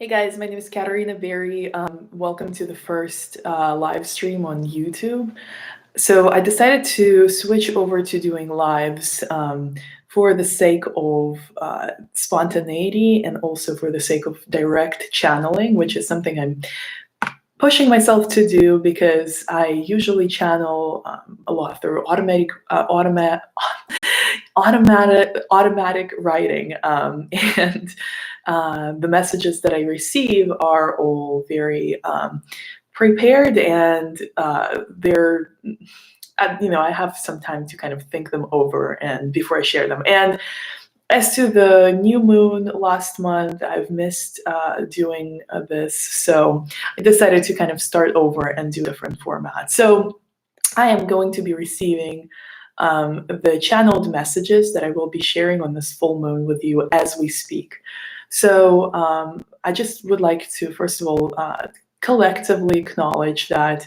Hey guys, my name is Katarina Berry. Welcome to the first live stream on YouTube. So I decided to switch over to doing lives for the sake of spontaneity and also for the sake of direct channeling, which is something I'm pushing myself to do because I usually channel a lot through automatic writing, and the messages that I receive are all very prepared, and I have some time to kind of think them over and before I share them. And as to the new moon last month, I've missed doing this, so I decided to kind of start over and do a different format. So I am going to be receiving the channeled messages that I will be sharing on this full moon with you as we speak. So I just would like to, first of all, collectively acknowledge that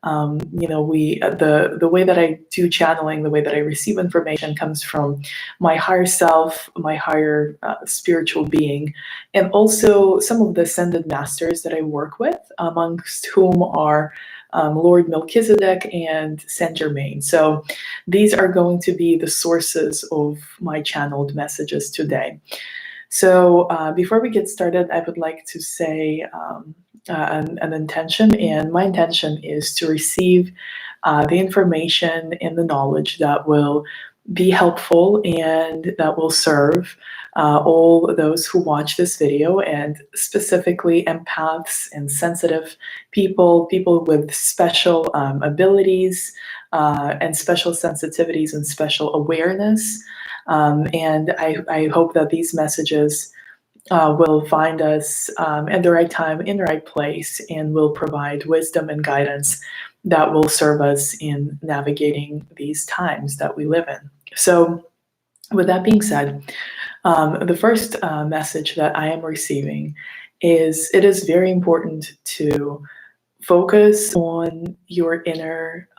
the way that I do channeling, the way that I receive information comes from my higher self, my higher spiritual being, and also some of the ascended masters that I work with, amongst whom are Lord Melchizedek and Saint Germain. So these are going to be the sources of my channeled messages today. So before we get started, I would like to say an intention, and my intention is to receive the information and the knowledge that will be helpful and that will serve all those who watch this video, and specifically empaths and sensitive people with special abilities and special sensitivities and special awareness. And I hope that these messages will find us at the right time, in the right place, and will provide wisdom and guidance that will serve us in navigating these times that we live in. So with that being said, the first message that I am receiving is it is very important to focus on your inner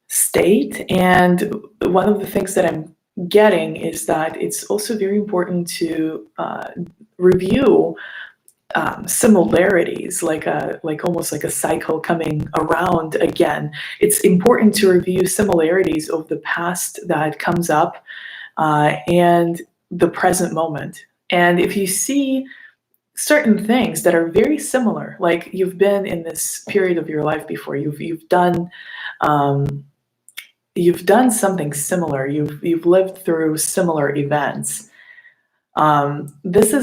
state. And one of the things that I'm getting is that it's also very important to review similarities, like almost like a cycle coming around again. It's important to review similarities of the past that comes up and the present moment. And if you see certain things that are very similar, like you've been in this period of your life before, you've done something similar, you've lived through similar events. This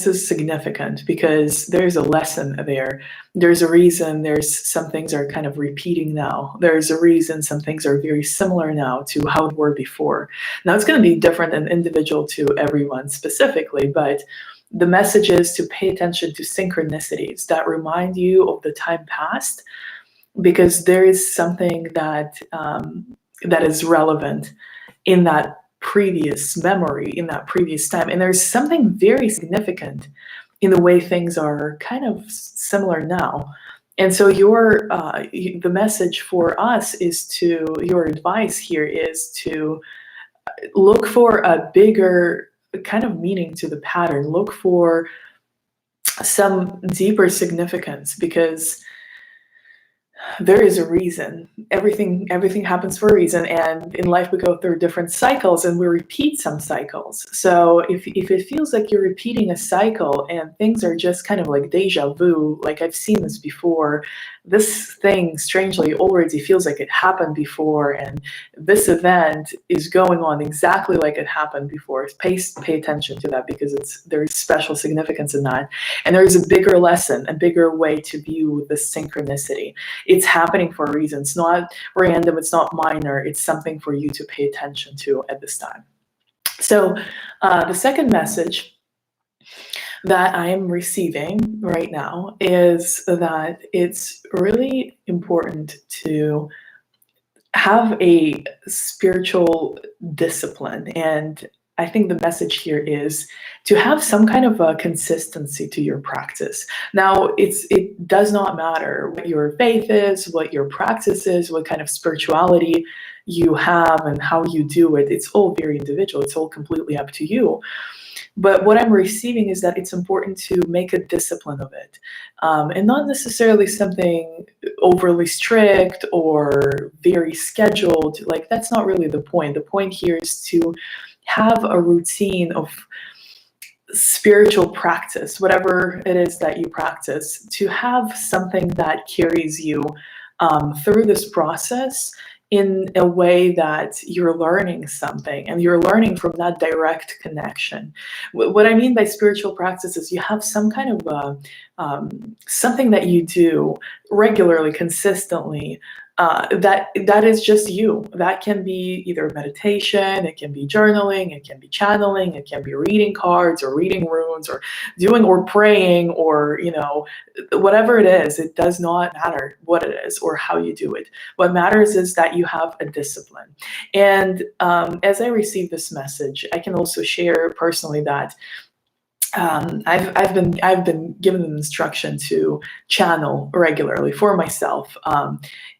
is significant because there's a lesson there. There's a reason some things are kind of repeating now. There's a reason some things are very similar now to how they were before. Now it's going to be different and individual to everyone specifically, but the message is to pay attention to synchronicities that remind you of the time past, because there is something that is relevant in that previous memory, in that previous time. And there's something very significant in the way things are kind of similar now. And so the message for us is your advice here is to look for a bigger kind of meaning to the pattern. Look for some deeper significance, because there is a reason. Everything happens for a reason, and in life we go through different cycles and we repeat some cycles. So if it feels like you're repeating a cycle and things are just kind of like deja vu, like I've seen this before, this thing strangely already feels like it happened before, and this event is going on exactly like it happened before, pay attention to that, because there's special significance in that. And there's a bigger lesson, a bigger way to view the synchronicity. It's happening for a reason. It's not random, it's not minor, it's something for you to pay attention to at this time. So the second message that I am receiving right now is that it's really important to have a spiritual discipline. And I think the message here is to have some kind of a consistency to your practice. Now, it does not matter what your faith is, what your practice is, what kind of spirituality you have and how you do it. It's all very individual. It's all completely up to you. But what I'm receiving is that it's important to make a discipline of it, and not necessarily something overly strict or very scheduled. Like, that's not really the point. The point here is to have a routine of spiritual practice, whatever it is that you practice, to have something that carries you through this process in a way that you're learning something and you're learning from that direct connection. What I mean by spiritual practice is you have some kind of something that you do regularly, consistently, that is just you. That can be either meditation, it can be journaling, it can be channeling, it can be reading cards or reading runes or doing or praying, or whatever it is. It does not matter what it is or how you do it. What matters is that you have a discipline. And as I receive this message, I can also share personally that I've been given an instruction to channel regularly for myself,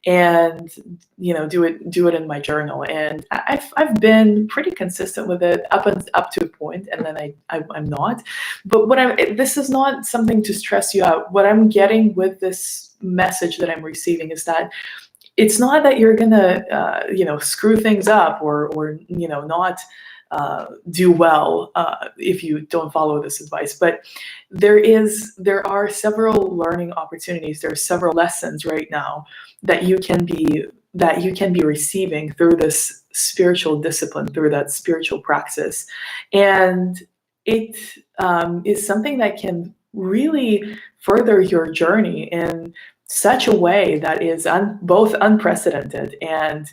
and do it in my journal. And I've been pretty consistent with it up to a point, and then I'm not. But this is not something to stress you out. What I'm getting with this message that I'm receiving is that it's not that you're gonna screw things up or not do well if you don't follow this advice. But there are several learning opportunities. There are several lessons right now that you can be receiving through this spiritual discipline, through that spiritual practice. And it is something that can really further your journey in such a way that is both unprecedented, and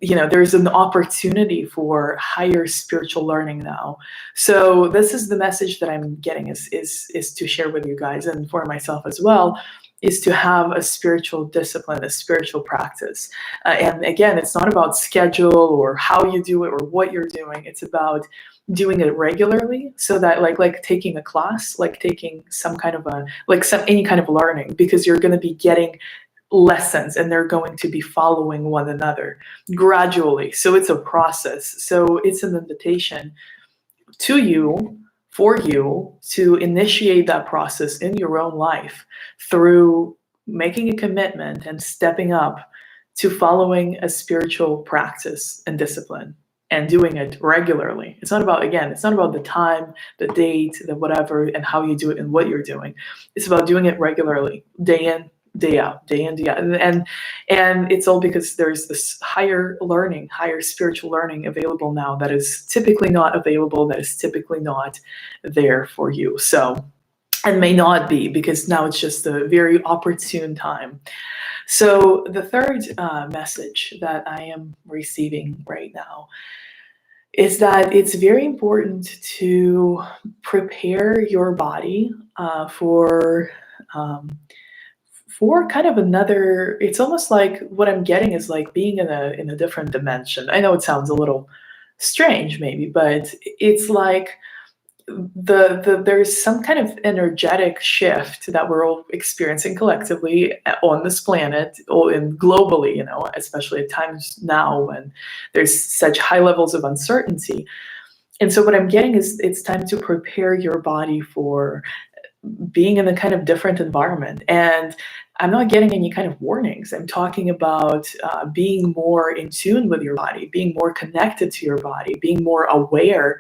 there's an opportunity for higher spiritual learning now. So this is the message that I'm getting, is to share with you guys, and for myself as well, is to have a spiritual discipline, a spiritual practice. And again, it's not about schedule or how you do it or what you're doing. It's about doing it regularly, so that like taking a class, like taking any kind of learning, because you're going to be getting lessons and they're going to be following one another gradually. So it's a process. So it's an invitation to you, for you, to initiate that process in your own life through making a commitment and stepping up to following a spiritual practice and discipline, and doing it regularly. It's not about the time, the date, the whatever, and how you do it and what you're doing. It's about doing it regularly, day in, day out, day in, day out. And it's all because there's this higher spiritual learning available now that is typically not available, that is typically not there for you. So, and may not be, because now it's just a very opportune time. So the third message that I am receiving right now is that it's very important to prepare your body for kind of another. It's almost like, what I'm getting is like being in a different dimension. I know it sounds a little strange maybe, but it's like there's some kind of energetic shift that we're all experiencing collectively on this planet, or globally, especially at times now when there's such high levels of uncertainty. And so what I'm getting is it's time to prepare your body for being in a kind of different environment. And I'm not getting any kind of warnings. I'm talking about being more in tune with your body, being more connected to your body, being more aware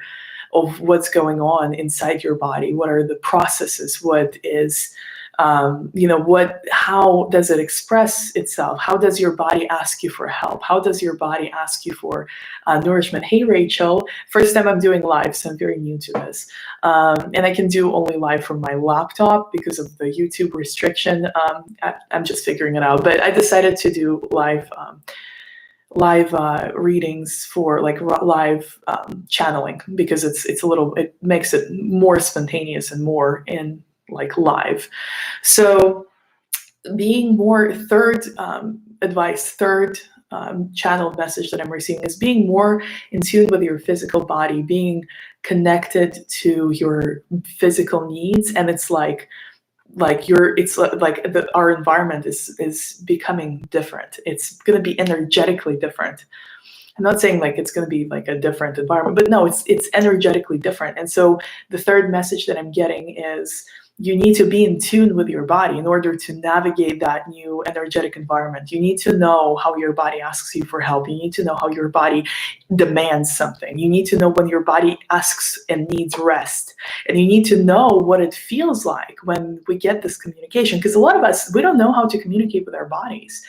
of what's going on inside your body. What are the processes? What is, how does it express itself? How does your body ask you for help? How does your body ask you for nourishment? Hey, Rachel, first time I'm doing live, so I'm very new to this. And I can do only live from my laptop because of the YouTube restriction. I'm just figuring it out, but I decided to do live readings for like live channeling, because it makes it more spontaneous and more in like live. So being more third channel message that I'm receiving is being more in tune with your physical body, being connected to your physical needs. And it's like our environment is becoming different. It's going to be energetically different. I'm not saying like it's going to be like a different environment, but no, it's energetically different. And so the third message that I'm getting is you need to be in tune with your body in order to navigate that new energetic environment. You need to know how your body asks you for help. You need to know how your body demands something. You need to know when your body asks and needs rest. And you need to know what it feels like when we get this communication. Because a lot of us, we don't know how to communicate with our bodies.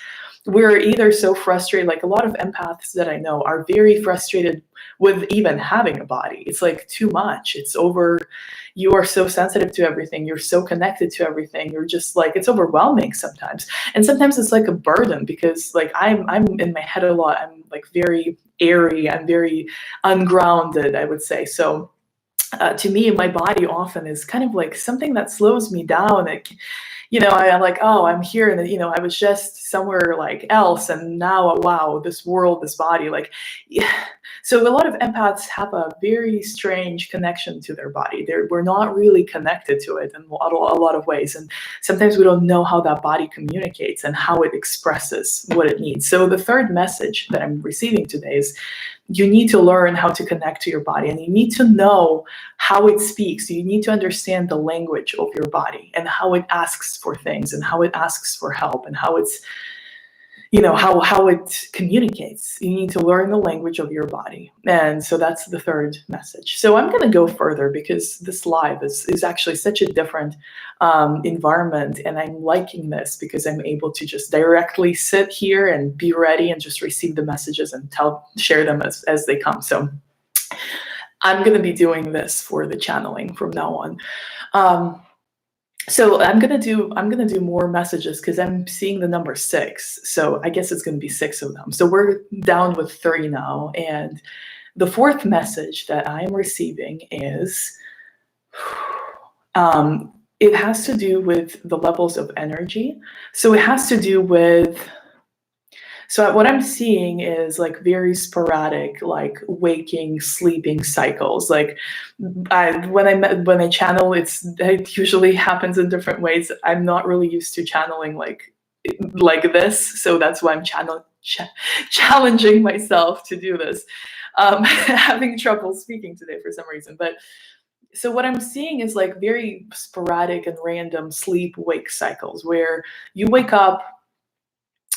We're either so frustrated, like a lot of empaths that I know are very frustrated with even having a body. It's like too much. It's over. You are so sensitive to everything. You're so connected to everything. You're just like, it's overwhelming sometimes. And sometimes it's like a burden because like I'm in my head a lot. I'm like very airy. I'm very ungrounded, I would say. So to me, my body often is kind of like something that slows me down. I'm like, oh, I'm here, and I was just somewhere like else, and now, wow, this world, this body, like, yeah. So a lot of empaths have a very strange connection to their body. We're not really connected to it in a lot of ways, and sometimes we don't know how that body communicates and how it expresses what it needs. So the third message that I'm receiving today is you need to learn how to connect to your body, and you need to know how it speaks. You need to understand the language of your body and how it asks for things and how it asks for help and how it's, how it communicates. You need to learn the language of your body. And so that's the third message. So I'm going to go further because this live is actually such a different environment. And I'm liking this because I'm able to just directly sit here and be ready and just receive the messages and share them as they come. So I'm going to be doing this for the channeling from now on. So I'm gonna do more messages because I'm seeing the number 6. So I guess it's gonna be 6 of them. So we're down with 3 now. And the fourth message that I am receiving is it has to do with the levels of energy. So it has to do with what I'm seeing is like very sporadic, like waking, sleeping cycles. Like when I channel, it usually happens in different ways. I'm not really used to channeling like this, so that's why I'm challenging myself to do this. Having trouble speaking today for some reason, but. So what I'm seeing is like very sporadic and random sleep-wake cycles where you wake up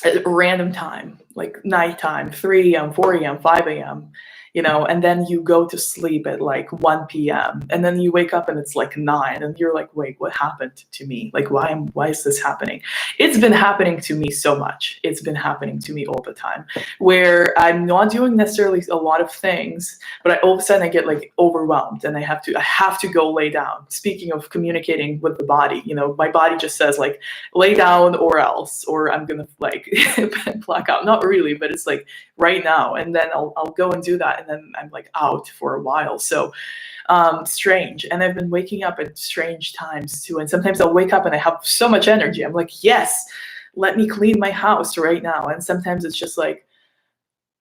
at a random time, like nighttime, 3 a.m., 4 a.m., 5 a.m., and then you go to sleep at like 1 p.m. and then you wake up and it's like 9 and you're like, wait, what happened to me? Like, why is this happening? It's been happening to me so much. It's been happening to me all the time where I'm not doing necessarily a lot of things, but all of a sudden I get like overwhelmed and I have to go lay down. Speaking of communicating with the body, my body just says like, lay down or else, or I'm going to like black out. Not really, but it's like right now. And then I'll go and do that. And then I'm like out for a while. So strange. And I've been waking up at strange times too. And sometimes I'll wake up and I have so much energy. I'm like, yes, let me clean my house right now. And sometimes it's just like,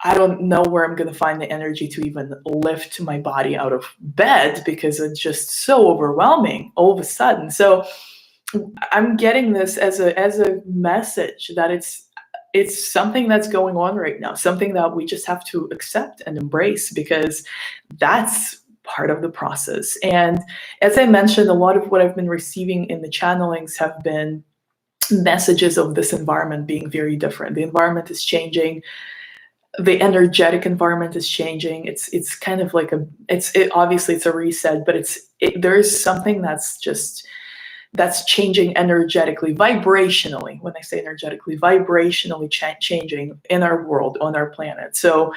I don't know where I'm going to find the energy to even lift my body out of bed because it's just so overwhelming all of a sudden. So I'm getting this as a message that it's something that's going on right now, something that we just have to accept and embrace because that's part of the process. And as I mentioned, a lot of what I've been receiving in the channelings have been messages of this environment being very different. The environment is changing. The energetic environment is changing. It's kind of like obviously it's a reset, but there is something that's changing energetically, vibrationally. When I say energetically, vibrationally changing in our world, on our planet. So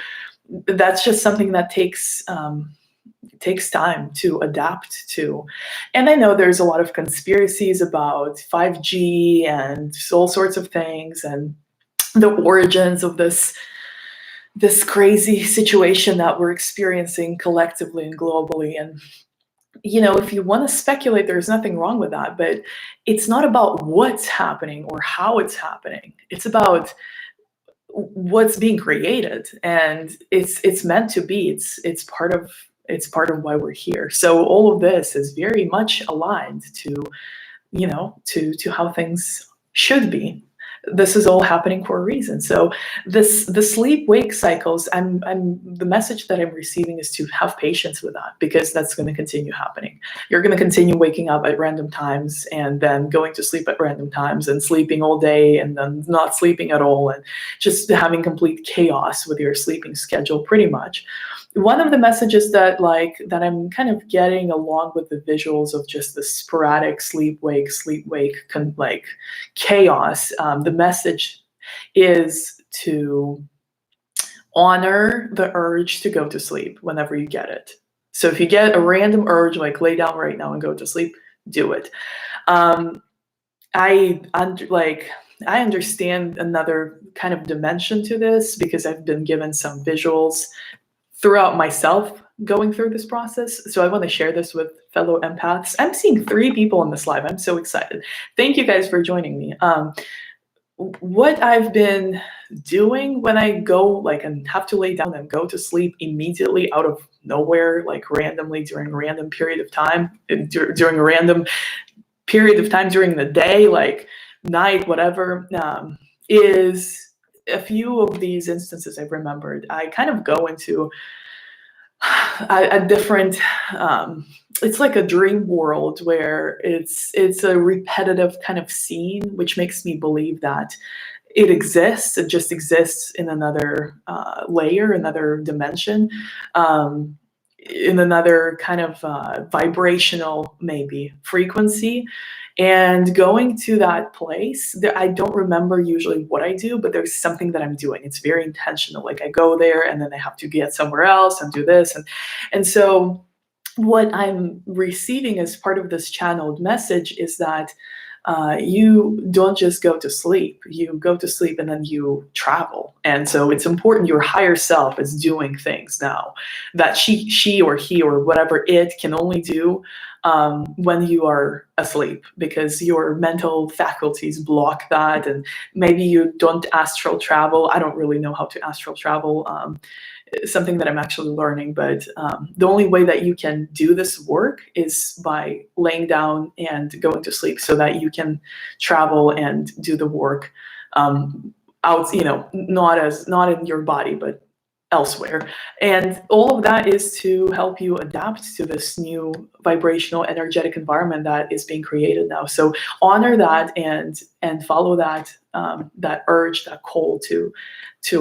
that's just something that takes time to adapt to. And I know there's a lot of conspiracies about 5G and all sorts of things and the origins of this crazy situation that we're experiencing collectively and globally. And if you want to speculate, there's nothing wrong with that, but it's not about what's happening or how it's happening. It's about what's being created, and it's meant to be. It's part of why we're here. So all of this is very much aligned to how things should be. this is all happening for a reason. So the sleep wake cycles, the message that I'm receiving is to have patience with that, because that's going to continue happening. You're going to continue waking up at random times and then going to sleep at random times and sleeping all day and then not sleeping at all and just having complete chaos with your sleeping schedule, pretty much. One of the messages that I'm kind of getting, along with the visuals of just the sporadic sleep wake like chaos, the message is to honor the urge to go to sleep whenever you get it. So if you get a random urge, like lay down right now and go to sleep, do it. I understand another kind of dimension to this, because I've been given some visuals throughout myself going through this process. So I want to share this with fellow empaths. I'm seeing 3 people in this live. I'm so excited. Thank you guys for joining me. What I've been doing when I go and have to lay down and go to sleep immediately out of nowhere, like randomly during a random period of time, during a random period of time during the day, like night, whatever, is a few of these instances I've remembered. I kind of go into a different, it's like a dream world where it's a repetitive kind of scene, which makes me believe that it exists. It just exists in another layer, another dimension, in another kind of vibrational, maybe, frequency. And going to that place, I don't remember usually what I do, but there's something that I'm doing. It's very intentional. Like I go there and then I have to get somewhere else and do this. And so what I'm receiving as part of this channeled message is that you don't just go to sleep. You go to sleep and then you travel. And so it's important your higher self is doing things now that she or he or whatever it can only do when you are asleep, because your mental faculties block that. And maybe you don't astral travel. I don't really know how to astral travel. Something that I'm actually learning, but the only way that you can do this work is by laying down and going to sleep, so that you can travel and do the work out, not in your body, but elsewhere. And all of that is to help you adapt to this new vibrational, energetic environment that is being created now. So honor that and follow that that urge, that call to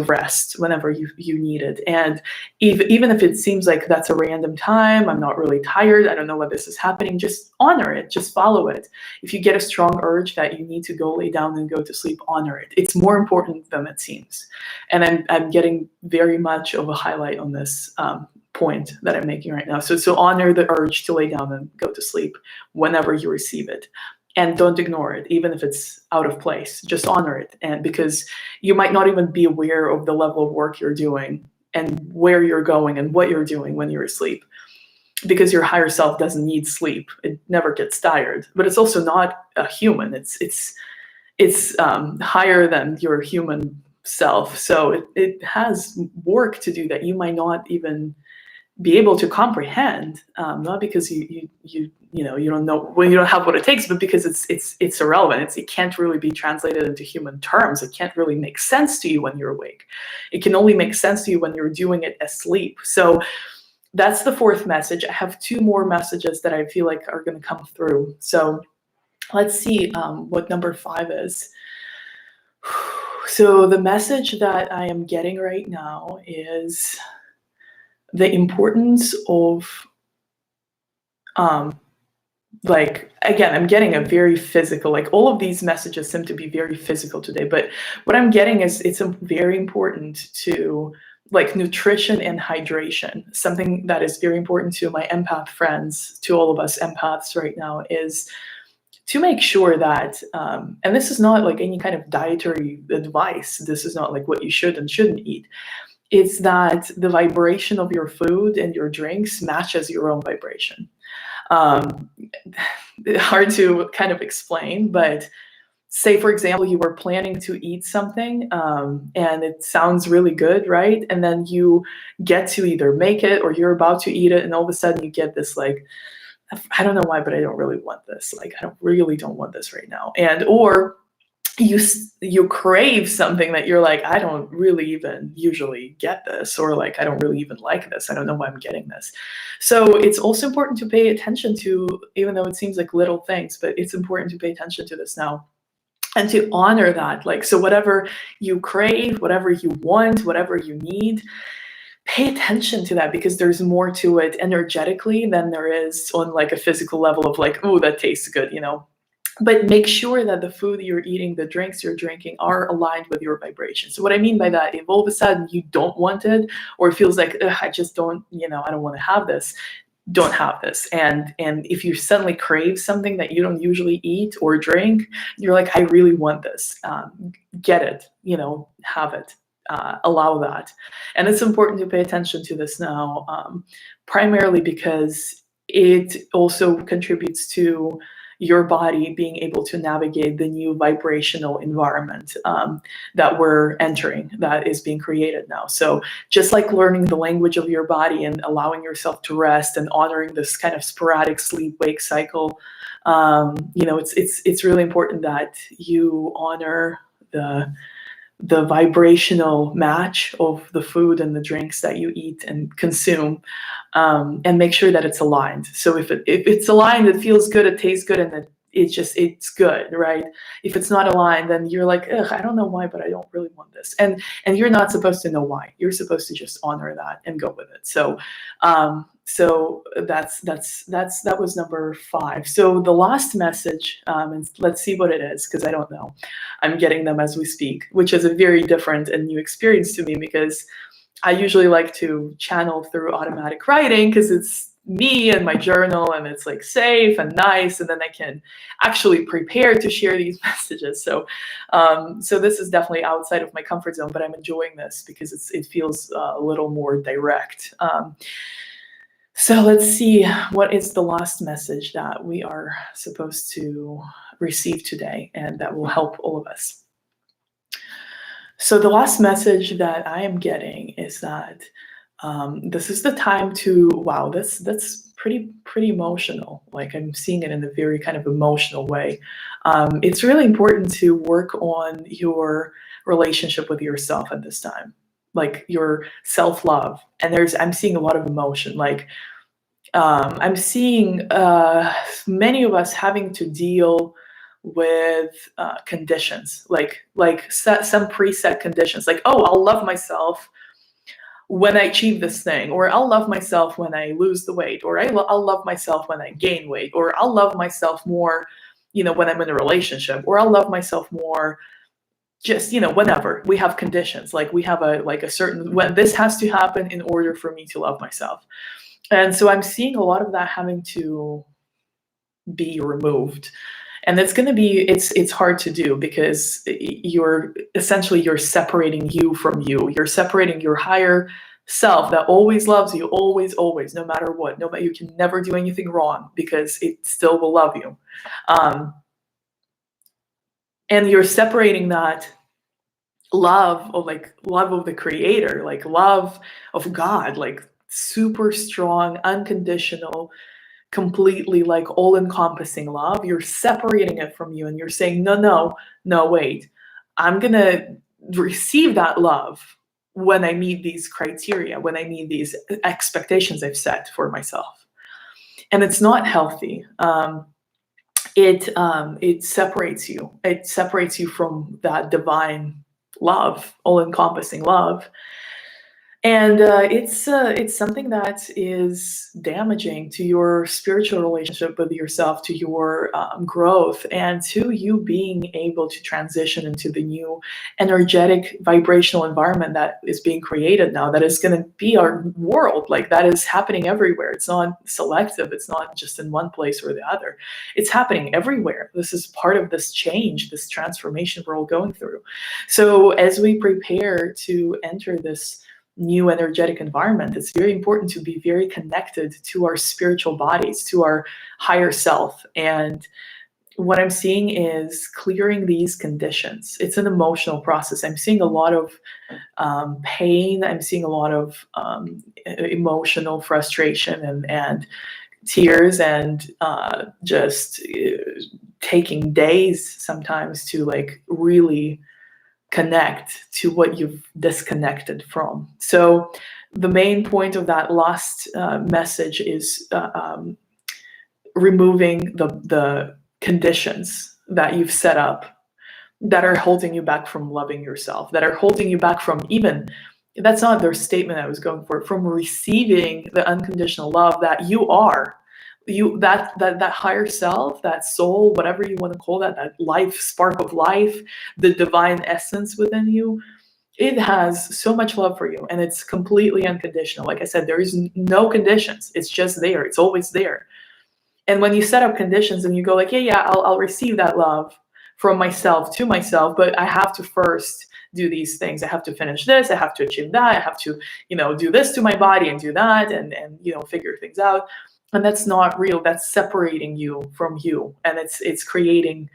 rest whenever you need it. And even if it seems like that's a random time, I'm not really tired, I don't know what this is happening, just honor it, just follow it. If you get a strong urge that you need to go lay down and go to sleep, honor it. It's more important than it seems. And I'm getting very much of a highlight on this point that I'm making right now. So honor the urge to lay down and go to sleep whenever you receive it. And don't ignore it, even if it's out of place. Just honor it. And because you might not even be aware of the level of work you're doing and where you're going and what you're doing when you're asleep. Because your higher self doesn't need sleep. It never gets tired. But it's also not a human. It's higher than your human self. So it has work to do that you might not even be able to comprehend, not because you don't know, when you don't have what it takes, but because it's irrelevant. It can't really be translated into human terms. It can't really make sense to you when you're awake. It can only make sense to you when you're doing it asleep. So that's the 4th message. I have 2 more messages that I feel like are going to come through. So let's see what number 5 is. So the message that I am getting right now is the importance of, again, I'm getting a very physical, all of these messages seem to be very physical today, but what I'm getting is it's very important to, nutrition and hydration. Something that is very important to my empath friends, to all of us empaths right now, is to make sure that, and this is not any kind of dietary advice, this is not what you should and shouldn't eat. It's that the vibration of your food and your drinks matches your own vibration. Hard to kind of explain, but say, for example, you were planning to eat something and it sounds really good, right? And then you get to either make it or you're about to eat it, and all of a sudden you get this I don't know why, but I don't really want this. I really don't want this right now. Or you crave something that you're like, I don't really even usually get this, or like, I don't really even like this. I don't know why I'm getting this. So it's also important to pay attention to, even though it seems like little things, but it's important to pay attention to this now and to honor that. Like, so whatever you crave, whatever you want, whatever you need, pay attention to that, because there's more to it energetically than there is on like a physical level of like, oh, that tastes good, but make sure that the food you're eating, the drinks you're drinking are aligned with your vibration. So what I mean by that, if all of a sudden you don't want it, or it feels like, I just don't, I don't want to have this, don't have this. And if you suddenly crave something that you don't usually eat or drink, you're like, I really want this. Get it, have it. Allow that. And it's important to pay attention to this now, primarily because it also contributes to your body being able to navigate the new vibrational environment that we're entering, that is being created now. So just like learning the language of your body and allowing yourself to rest and honoring this kind of sporadic sleep-wake cycle, it's really important that you honor the vibrational match of the food and the drinks that you eat and consume, and make sure that it's aligned. So if it's aligned, it feels good, it tastes good, and it's good, right? If it's not aligned, then you're like, ugh, I don't know why, but I don't really want this. And you're not supposed to know why. You're supposed to just honor that and go with it. So that was number 5. So the last message, and let's see what it is, because I don't know. I'm getting them as we speak, which is a very different and new experience to me, because I usually like to channel through automatic writing because it's me and my journal, and it's like safe and nice, and then I can actually prepare to share these messages. So this is definitely outside of my comfort zone, but I'm enjoying this because it feels a little more direct. So let's see, what is the last message that we are supposed to receive today, and that will help all of us. So the last message that I am getting is that this is the time to, wow, that's pretty emotional. Like, I'm seeing it in a very kind of emotional way. It's really important to work on your relationship with yourself at this time, like your self-love. And I'm seeing a lot of emotion. Like, I'm seeing many of us having to deal with conditions, like some preset conditions, like, oh, I'll love myself when I achieve this thing, or I'll love myself when I lose the weight, or I'll love myself when I gain weight, or I'll love myself more, when I'm in a relationship, or I'll love myself more just, whenever. We have conditions, like we have a certain, when this has to happen in order for me to love myself. And so I'm seeing a lot of that having to be removed. And it's going to be, it's hard to do, because you're separating you from you. You're separating your higher self that always loves you, always, no matter what. No matter, you can never do anything wrong, because it still will love you. And you're separating that love of the Creator, like love of God, like super strong, unconditional, completely like all-encompassing love. You're separating it from you, and you're saying, no, wait, I'm gonna receive that love when I meet these criteria, when I meet these expectations I've set for myself. And it's not healthy. It separates you. It separates you from that divine love, all-encompassing love. And it's something that is damaging to your spiritual relationship with yourself, to your growth, and to you being able to transition into the new energetic vibrational environment that is being created now, that is going to be our world. Like, that is happening everywhere. It's not selective. It's not just in one place or the other. It's happening everywhere. This is part of this change, this transformation we're all going through. So as we prepare to enter this new energetic environment, it's very important to be very connected to our spiritual bodies, to our higher self. And what I'm seeing is clearing these conditions. It's an emotional process. I'm seeing a lot of pain. I'm seeing a lot of emotional frustration and tears and just taking days sometimes to like really connect to what you've disconnected from. So the main point of that last message is removing the conditions that you've set up that are holding you back from loving yourself, that are holding you back from even, that's not the statement I was going for, from receiving the unconditional love that you are. You, that higher self, that soul, whatever you want to call that, that life, spark of life, the divine essence within you, it has so much love for you, and it's completely unconditional. Like I said, there is no conditions. It's just there. It's always there. And when you set up conditions and you go like, yeah, I'll receive that love from myself to myself, but I have to first do these things. I have to finish this. I have to achieve that. I have to, do this to my body and do that, and figure things out. And that's not real. That's separating you from you, and it's creating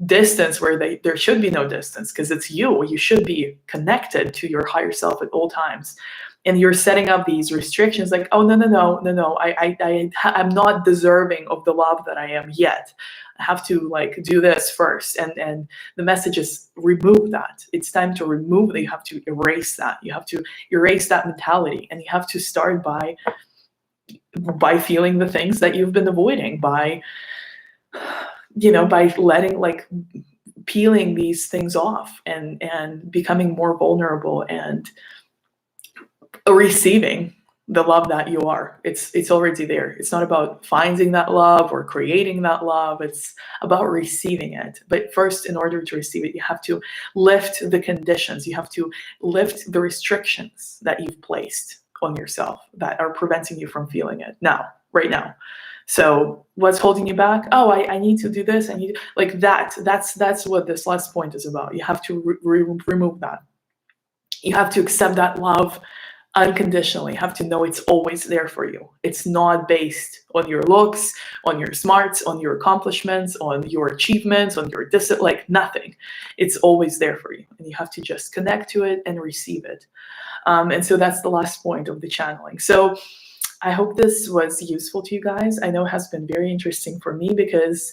distance where there should be no distance, because it's you. You should be connected to your higher self at all times. And you're setting up these restrictions like, oh, no, I'm not deserving of the love that I am yet. I have to like do this first. And the message is remove that. It's time to remove that. You have to erase that. You have to erase that mentality. And you have to start by feeling the things that you've been avoiding, by letting, like, peeling these things off and becoming more vulnerable and receiving the love that you are. It's already there. It's not about finding that love or creating that love. It's about receiving it. But first, in order to receive it, you have to lift the conditions. You have to lift the restrictions that you've placed on yourself that are preventing you from feeling it right now. So what's holding you back? Oh, I need to do this. I need, like, that's what this last point is about. You have to remove that. You have to accept that love unconditionally. You have to know it's always there for you. It's not based on your looks, on your smarts, on your accomplishments, on your achievements, on your like nothing. It's always there for you. And you have to just connect to it and receive it. And so that's the last point of the channeling. So I hope this was useful to you guys. I know it has been very interesting for me because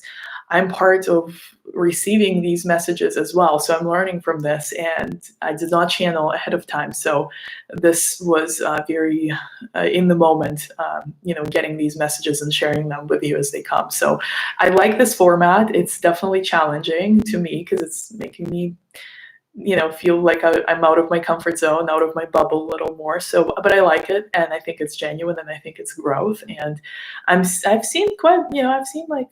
I'm part of receiving these messages as well. So I'm learning from this, and I did not channel ahead of time. So this was very in the moment, getting these messages and sharing them with you as they come. So I like this format. It's definitely challenging to me because it's making me feel like I'm out of my comfort zone, out of my bubble a little more. So, but I like it, and I think it's genuine, and I think it's growth. And I've seen I've seen like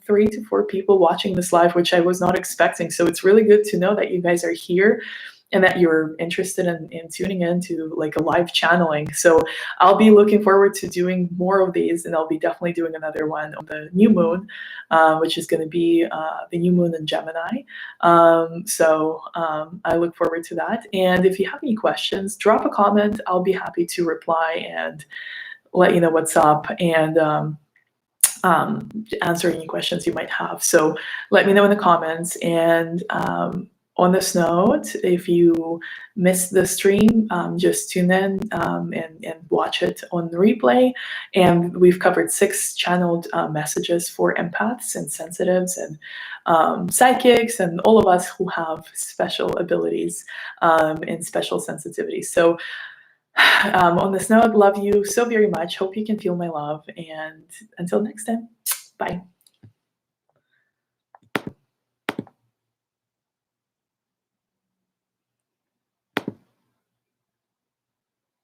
3 to 4 people watching this live, which I was not expecting. So it's really good to know that you guys are here and that you're interested in tuning into like a live channeling. So I'll be looking forward to doing more of these, and I'll be definitely doing another one on the new moon, which is going to be the new moon in Gemini. So I look forward to that. And if you have any questions, drop a comment. I'll be happy to reply and let you know what's up, and answer any questions you might have. So let me know in the comments. And on this note, if you missed the stream, just tune in and watch it on the replay. And we've covered 6 channeled messages for empaths and sensitives and psychics and all of us who have special abilities and special sensitivities. So on this note, love you so very much. Hope you can feel my love. And until next time, bye.